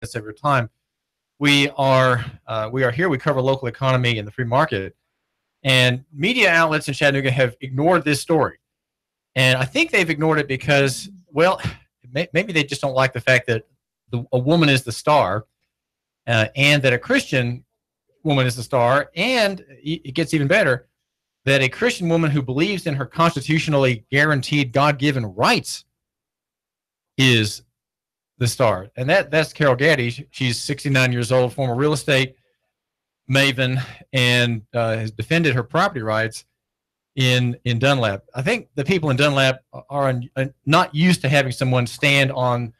of your time. We are here. We cover local economy and the free market, and media outlets in Chattanooga have ignored this story. And I think they've ignored it because, well, maybe they just don't like the fact that a woman is the star, and that a Christian woman is the star, and it gets even better, that a Christian woman who believes in her constitutionally guaranteed God-given rights is the star. And that's Carol Gaddy. She's 69 years old, former real estate maven, and has defended her property rights in Dunlap. I think the people in Dunlap are not used to having someone stand on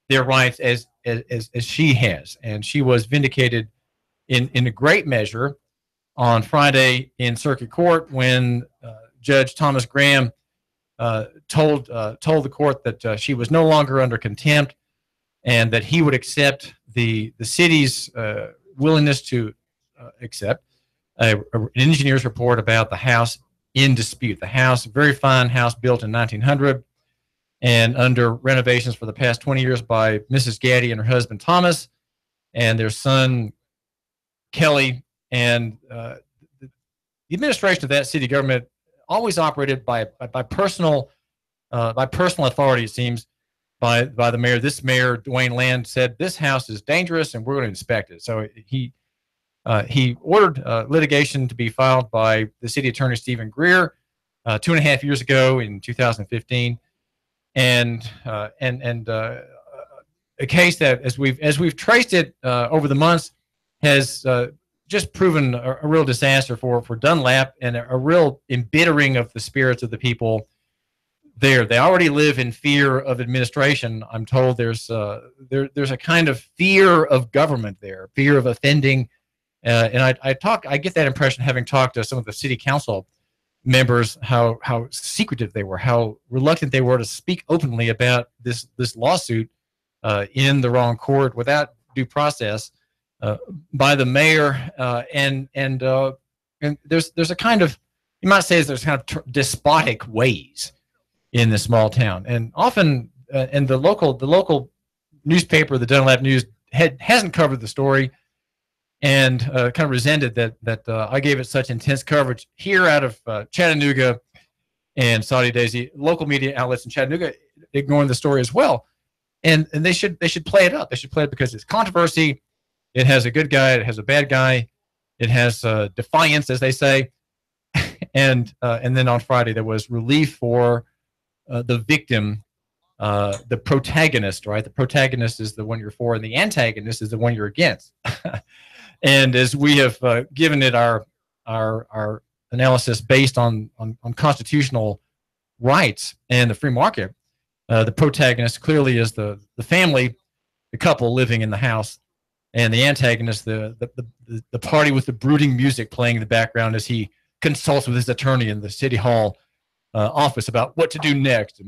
their rights as she has, and she was vindicated in a great measure on Friday in circuit court when Judge Thomas Graham told the court that she was no longer under contempt, and that he would accept the city's willingness to accept an engineer's report about the house in dispute. The house, a very fine house built in 1900 and under renovations for the past 20 years by Mrs. Gaddy and her husband Thomas and their son Kelly. And the administration of that city government always operated by personal authority, it seems, by the mayor. This mayor, Dwayne Land, said this house is dangerous and we're going to inspect it. So he ordered litigation to be filed by the city attorney Stephen Greer 2.5 years ago in 2015, and a case that, as we've traced it over the months, has just proven a real disaster for Dunlap, and a real embittering of the spirits of the people there. They already live in fear of administration. I'm told there's a kind of fear of government there, fear of offending. And I get that impression having talked to some of the city council members, how secretive they were, how reluctant they were to speak openly about this lawsuit in the wrong court without due process by the mayor. And there's a kind of, you might say, there's kind of despotic ways in this small town, and often and the local newspaper, the Dunlap News, hasn't covered the story, and kind of resented that I gave it such intense coverage here out of Chattanooga and Saudi Daisy. Local media outlets in Chattanooga ignoring the story as well, and they should play it up. They should play it because it's controversy. It has a good guy. It has a bad guy. It has defiance, as they say, and then on Friday there was relief for the victim, the protagonist. Right, the protagonist is the one you're for, and the antagonist is the one you're against. And as we have given it our analysis based on constitutional rights and the free market, the protagonist clearly is the family, the couple living in the house, and the antagonist, the party with the brooding music playing in the background as he consults with his attorney in the city hall office about what to do next,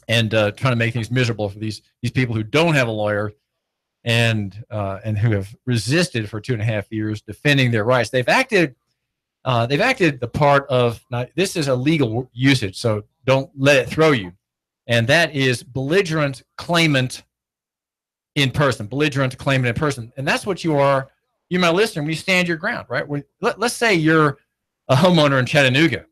and trying to make things miserable for these people who don't have a lawyer, and who have resisted for 2.5 years defending their rights. They've acted the part of, now this is a legal usage, so don't let it throw you, and that is belligerent claimant in person. Belligerent claimant in person, and that's what you are. You, my listener, when you stand your ground, right? Let's say you're a homeowner in Chattanooga,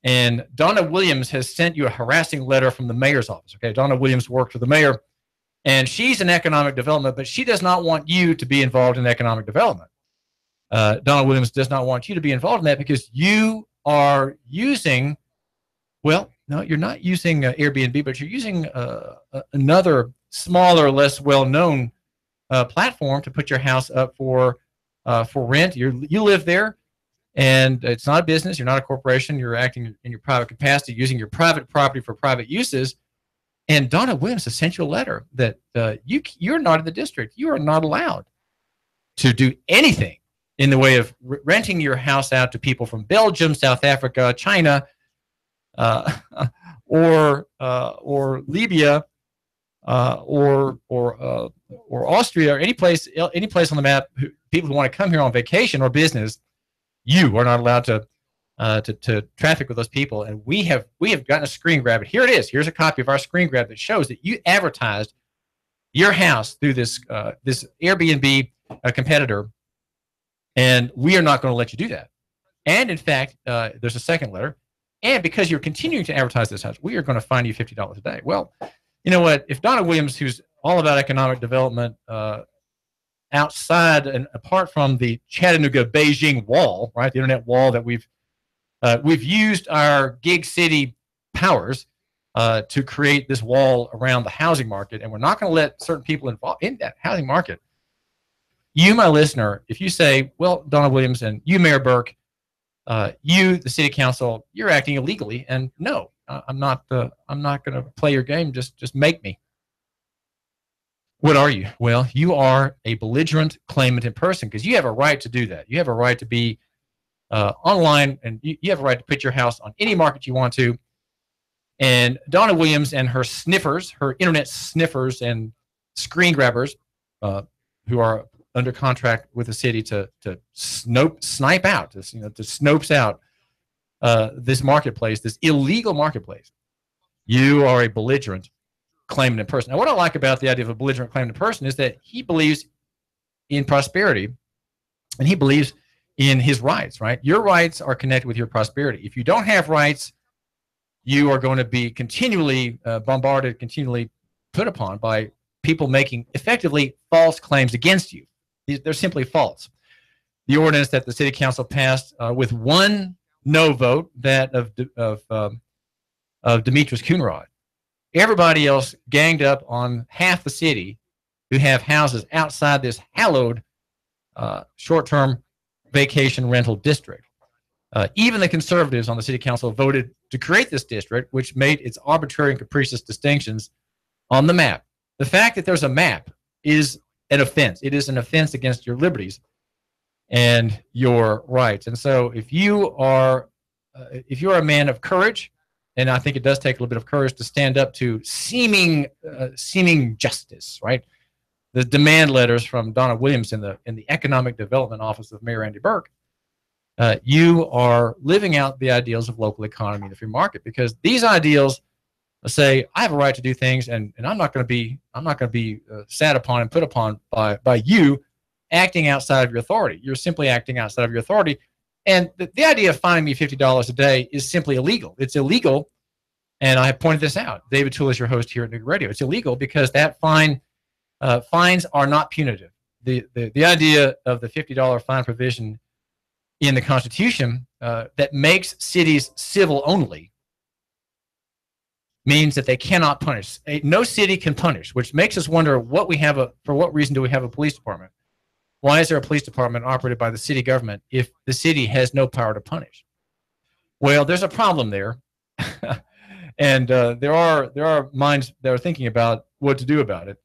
and Donna Williams has sent you a harassing letter from the mayor's office. Okay, Donna Williams worked for the mayor, and she's in economic development, but she does not want you to be involved in economic development. Donna Williams does not want you to be involved in that because you are using, well, no, you're not using Airbnb, but you're using another smaller, less well-known platform to put your house up for rent. You live there, and it's not a business. You're not a corporation. You're acting in your private capacity, using your private property for private uses. And Donna Williams has sent you a letter that you're not in the district. You are not allowed to do anything in the way of renting your house out to people from Belgium, South Africa, China, or Libya, or Austria, or any place on the map. People who want to come here on vacation or business, you are not allowed to traffic with those people. And we have gotten a screen grab. Here it is. Here's a copy of our screen grab that shows that you advertised your house through this this Airbnb competitor, and we are not going to let you do that. And in fact, there's a second letter. And because you're continuing to advertise this house, we are going to fine you $50 a day. Well, you know what? If Donna Williams, who's all about economic development outside and apart from the Chattanooga Beijing wall, right, the internet wall that we've used our gig city powers to create this wall around the housing market, and we're not going to let certain people involved in that housing market. You, my listener, if you say, well, Donna Williams and you, Mayor Burke, you, the city council, you're acting illegally, and no, I'm not going to play your game. Just make me. What are you? Well, you are a belligerent claimant in person, because you have a right to do that. You have a right to be online, and you have a right to put your house on any market you want to. And Donna Williams and her sniffers, her internet sniffers and screen grabbers, who are under contract with the city to snipe out, to snopes out this marketplace, this illegal marketplace. You are a belligerent claimant in person. Now, what I like about the idea of a belligerent claimant in person is that he believes in prosperity, and he believes in his rights, right? Your rights are connected with your prosperity. If you don't have rights, you are going to be continually bombarded, continually put upon by people making effectively false claims against you. They're simply false. The ordinance that the city council passed with one no vote, that of Demetrius Coonrod. Everybody else ganged up on half the city who have houses outside this hallowed short-term vacation rental district. Even the conservatives on the city council voted to create this district, which made its arbitrary and capricious distinctions on the map. The fact that there's a map is an offense. It is an offense against your liberties and your rights. And so if you are a man of courage, and I think it does take a little bit of courage to stand up to seeming justice, right? The demand letters from Donna Williams in the Economic Development Office of Mayor Andy Burke. You are living out the ideals of local economy and the free market, because these ideals say I have a right to do things, and I'm not going to be sat upon and put upon by you acting outside of your authority. You're simply acting outside of your authority. And the idea of fining me $50 a day is simply illegal. It's illegal, and I have pointed this out. David Tulis, your host here at Nooga Radio. It's illegal because that fines are not punitive. The idea of the $50 fine provision in the Constitution that makes cities civil only means that they cannot punish. No city can punish, which makes us wonder for what reason do we have a police department? Why is there a police department operated by the city government if the city has no power to punish? Well, there's a problem there, and there are minds that are thinking about what to do about it.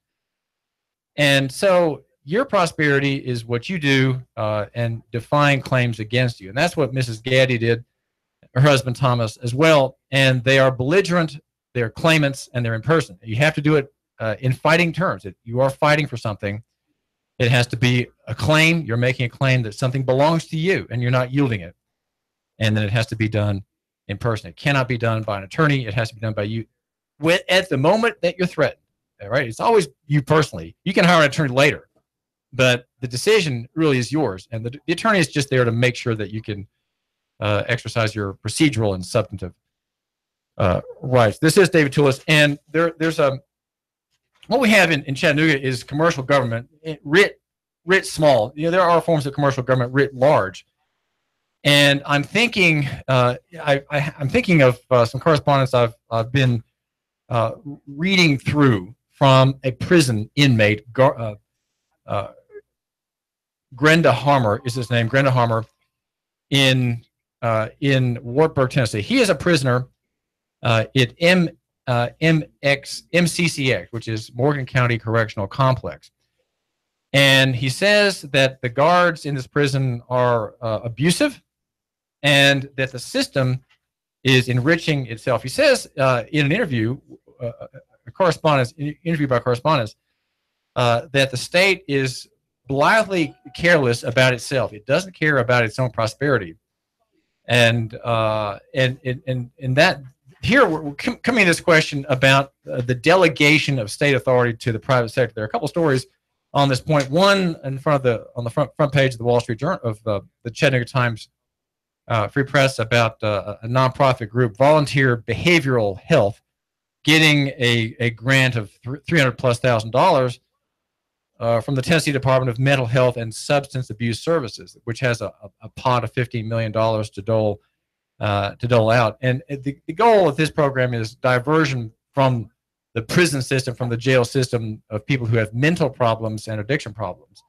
And so your prosperity is what you do and defying claims against you, and that's what Mrs. Gaddy did, her husband Thomas as well. And they are belligerent, they're claimants, and they're in person. You have to do it in fighting terms. You are fighting for something. It has to be a claim. You're making a claim that something belongs to you, and you're not yielding it. And then it has to be done in person. It cannot be done by an attorney. It has to be done by you at the moment that you're threatened. Right? It's always you personally. You can hire an attorney later, but the decision really is yours. And the attorney is just there to make sure that you can exercise your procedural and substantive rights. This is David Tulis, and there's what we have in Chattanooga is commercial government writ small. There are forms of commercial government writ large, and I'm thinking I'm thinking of some correspondence I've been reading through from a prison inmate. Grenda Harmer is his name. Grenda Harmer in Wartburg, Tennessee. He is a prisoner at MCCX, which is Morgan County Correctional Complex. And he says that the guards in this prison are abusive, and that the system is enriching itself. He says in an interview, interview by correspondence, that the state is blithely careless about itself. It doesn't care about its own prosperity, and that here we're coming to this question about the delegation of state authority to the private sector. There are a couple of stories on this point. One in front of on the front page of the Wall Street Journal of the Chattanooga Times Free Press about a nonprofit group, Volunteer Behavioral Health, getting a grant of $300,000+ from the Tennessee Department of Mental Health and Substance Abuse Services, which has a pot of $15 million to dole out. And the goal of this program is diversion from the prison system, from the jail system, of people who have mental problems and addiction problems.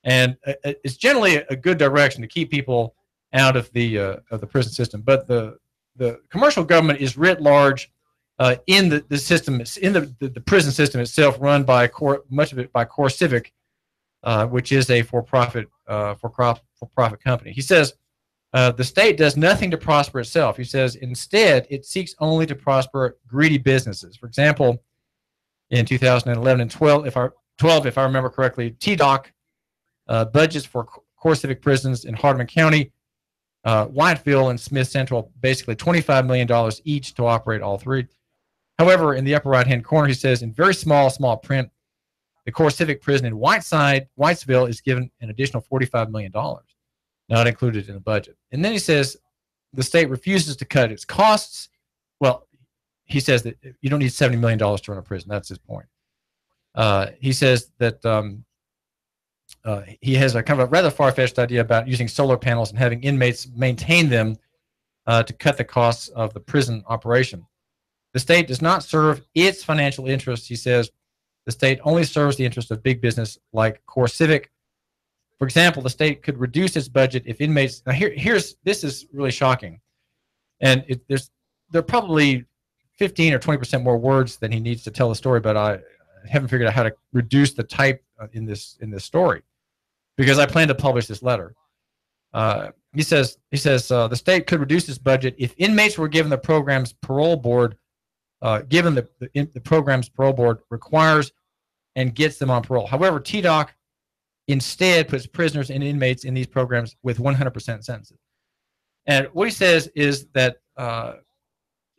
And it's generally a good direction to keep people out of the prison system. But the commercial government is writ large in the system, in the prison system itself, run by much of it by CoreCivic, which is a for-profit company. He says the state does nothing to prosper itself. He says instead it seeks only to prosper greedy businesses. For example, in 2011 and 12, if I remember correctly, TDOC budgets for CoreCivic prisons in Hardeman County, Whiteville, and Smith Central, basically $25 million each to operate all three. However, in the upper right-hand corner, he says, in very small print, the CoreCivic prison in Whitesville is given an additional $45 million, not included in the budget. And then he says the state refuses to cut its costs. Well, he says that you don't need $70 million to run a prison. That's his point. He says that he has a kind of a rather far-fetched idea about using solar panels and having inmates maintain them to cut the costs of the prison operation. The state does not serve its financial interests, he says. The state only serves the interests of big business like CoreCivic. For example, the state could reduce its budget if inmates. Now, this is really shocking, and there are probably 15 or 20% more words than he needs to tell the story, but I haven't figured out how to reduce the type in this story, because I plan to publish this letter. He says the state could reduce its budget if inmates were given the program's parole board. Given the program's parole board requires and gets them on parole. However, TDOC instead puts prisoners and inmates in these programs with 100% sentences. And what he says is that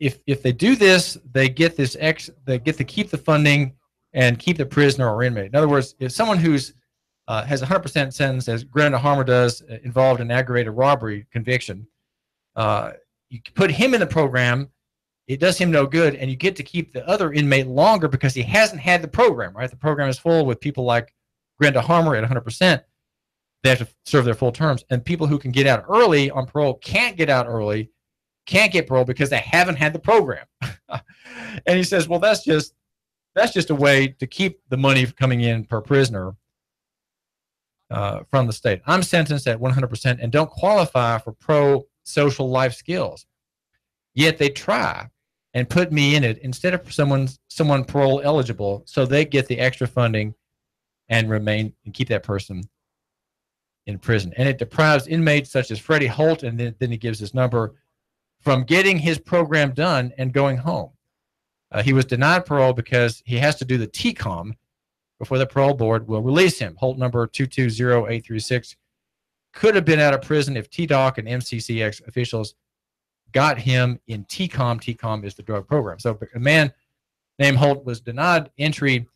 if they do this, they get to keep the funding and keep the prisoner or inmate. In other words, if someone who's has a 100% sentence, as Grenda Harmer does, involved in aggravated robbery conviction, you put him in the program. It does him no good, and you get to keep the other inmate longer because he hasn't had the program, right? The program is full with people like Grenda Harmer at 100%. They have to serve their full terms. And people who can get out early on parole can't get out early, can't get parole because they haven't had the program. And he says, well, that's just a way to keep the money coming in per prisoner from the state. I'm sentenced at 100% and don't qualify for pro-social life skills. Yet they try and put me in it instead of someone parole eligible, so they get the extra funding and remain and keep that person in prison. And it deprives inmates such as Freddie Holt, and then he gives his number, from getting his program done and going home. He was denied parole because he has to do the TCOM before the parole board will release him. Holt number 220836 could have been out of prison if TDOC and MCCX officials got him in TCOM. TCOM is the drug program. So a man named Holt was denied entry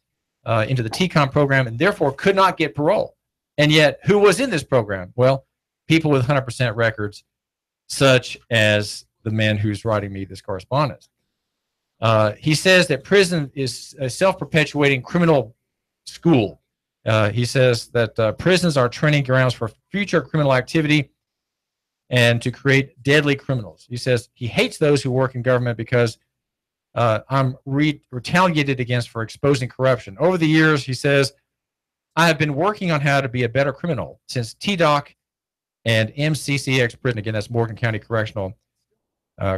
into the TCOM program and therefore could not get parole. And yet, who was in this program? Well, people with 100% records, such as the man who's writing me this correspondence. He says that prison is a self-perpetuating criminal school. He says that prisons are training grounds for future criminal activity and to create deadly criminals. He says he hates those who work in government because I'm retaliated against for exposing corruption. Over the years, he says, I have been working on how to be a better criminal since TDOC and MCCX prison, again, that's Morgan County Correctional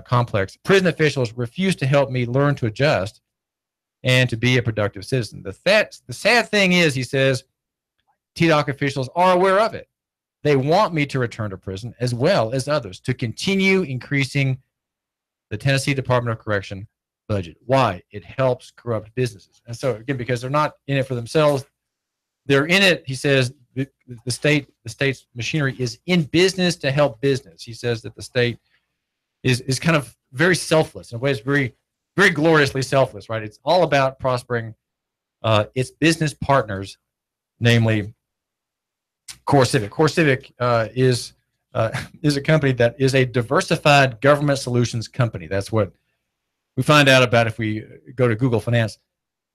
Complex, prison officials refuse to help me learn to adjust and to be a productive citizen. The sad thing is, he says, TDOC officials are aware of it. They want me to return to prison, as well as others, to continue increasing the Tennessee Department of Correction budget. Why? It helps corrupt businesses. And so, again, because they're not in it for themselves, they're in it, he says, the state's machinery is in business to help business. He says that the state is kind of very selfless. In a way, it's very, very gloriously selfless, right? It's all about prospering its business partners, namely CoreCivic. CoreCivic is a company that is a diversified government solutions company. That's what we find out about if we go to Google Finance.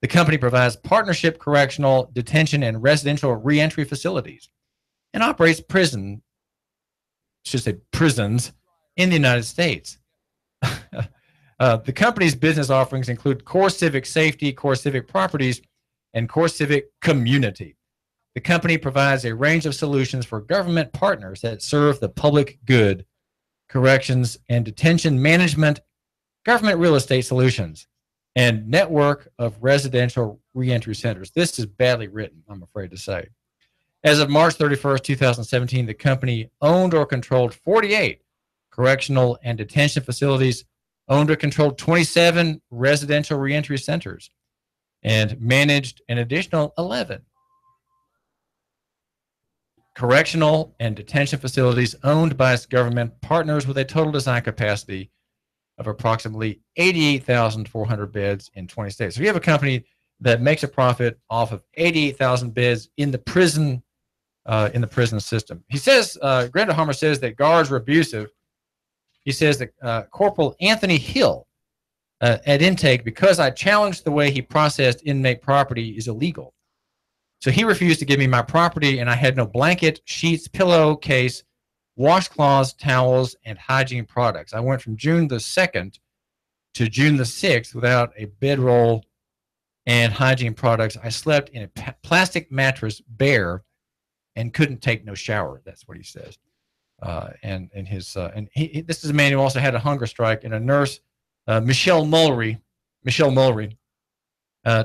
The company provides partnership correctional, detention, and residential reentry facilities and operates prisons in the United States. The company's business offerings include CoreCivic Safety, CoreCivic Properties, and CoreCivic Community. The company provides a range of solutions for government partners that serve the public good, corrections and detention management, government real estate solutions, and network of residential reentry centers. This is badly written, I'm afraid to say. As of March 31st, 2017, the company owned or controlled 48 correctional and detention facilities, owned or controlled 27 residential reentry centers, and managed an additional 11 correctional and detention facilities owned by its government partners with a total design capacity of approximately 88,400 beds in 20 states. So you have a company that makes a profit off of 88,000 beds in the prison system. He says, Granda Harmer says that guards were abusive. He says that Corporal Anthony Hill at intake, because I challenged the way he processed inmate property, is illegal. So he refused to give me my property, and I had no blanket, sheets, pillowcase, washcloths, towels, and hygiene products. I went from June the 2nd to June the 6th without a bedroll and hygiene products. I slept in a plastic mattress bare and couldn't take no shower. That's what he says. This is a man who also had a hunger strike, and a nurse, Michelle Mulry,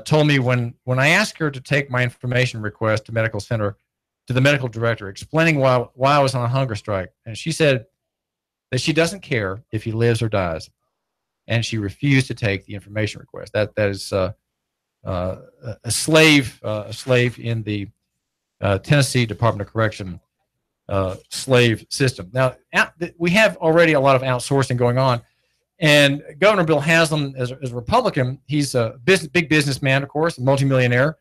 told me when I asked her to take my information request to medical center to the medical director, explaining why I was on a hunger strike, and she said that she doesn't care if he lives or dies, and she refused to take the information request. That is a slave in the Tennessee Department of Correction slave system. Now, we have already a lot of outsourcing going on. And Governor Bill Haslam, as a Republican, he's a big businessman, of course, a multimillionaire,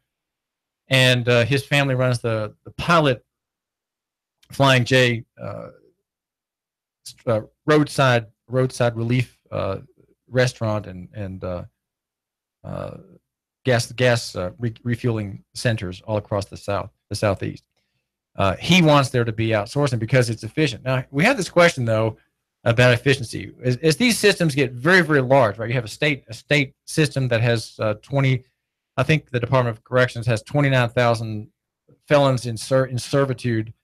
and his family runs the Pilot Flying J roadside relief restaurant and gas refueling centers all across the southeast. He wants there to be outsourcing because it's efficient. Now, we have this question though about efficiency. As these systems get very, very large, right? You have a state system that has 20. I think the Department of Corrections has 29,000 felons in servitude.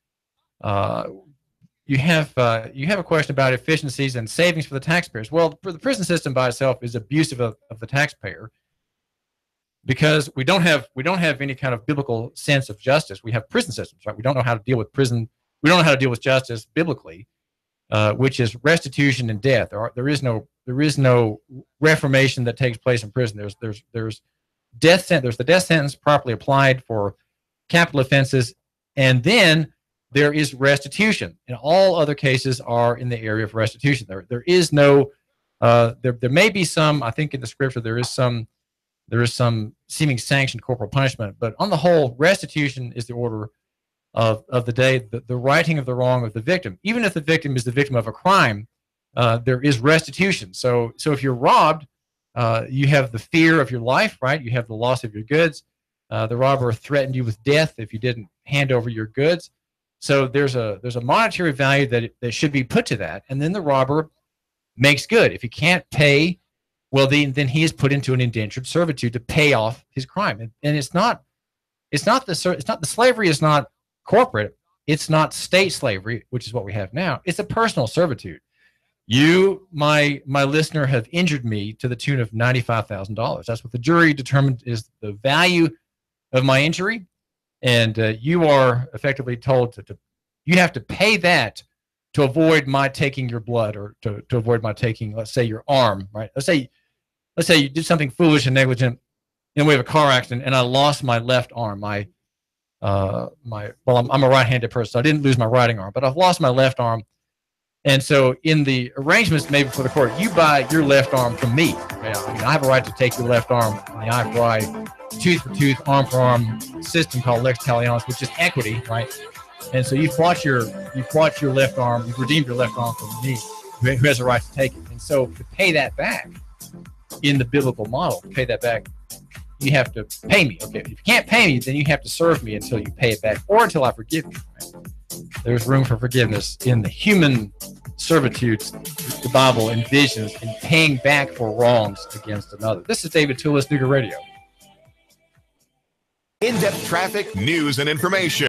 You have a question about efficiencies and savings for the taxpayers. Well, for the prison system by itself is abusive of the taxpayer, because we don't have any kind of biblical sense of justice. We have prison systems, right? We don't know how to deal with prison. We don't know how to deal with justice biblically. Which is restitution and death. There is no reformation that takes place in prison. There's death sentence. There's the death sentence properly applied for capital offenses, and then there is restitution. And all other cases are in the area of restitution. There is no. There may be some. I think in the scripture there is some seeming sanctioned corporal punishment, but on the whole, restitution is the order of the day, the righting of the wrong of the victim. Even if the victim is the victim of a crime, there is restitution. So if you're robbed, you have the fear of your life, right? You have the loss of your goods. The robber threatened you with death if you didn't hand over your goods. So there's a monetary value that should be put to that, and then the robber makes good. If he can't pay, well, then he is put into an indentured servitude to pay off his crime. And it's not the slavery is not corporate. It's not state slavery, which is what we have now. It's a personal servitude. You, my listener, have injured me to the tune of $95,000. That's what the jury determined is the value of my injury, and you are effectively told to you have to pay that to avoid my taking your blood, or to avoid my taking, let's say, your arm, right? Let's say you did something foolish and negligent in the way of a car accident, and I lost my left arm. I'm a right-handed person, so I didn't lose my right arm, but I've lost my left arm, And so in the arrangements made before the court, you buy your left arm from me. I have a right to take your left arm in the eye for eye, tooth for tooth, arm for arm system called lex talionis, which is equity, right? And so you've bought your left arm, you've redeemed your left arm from me, who has a right to take it. And so to pay that back in the biblical model, to pay that back, you have to pay me. Okay, if you can't pay me, then you have to serve me until you pay it back or until I forgive you. Right? There's room for forgiveness in the human servitudes the Bible envisions in paying back for wrongs against another. This is David Tulis, Nooga Radio. In-depth traffic, news, and information.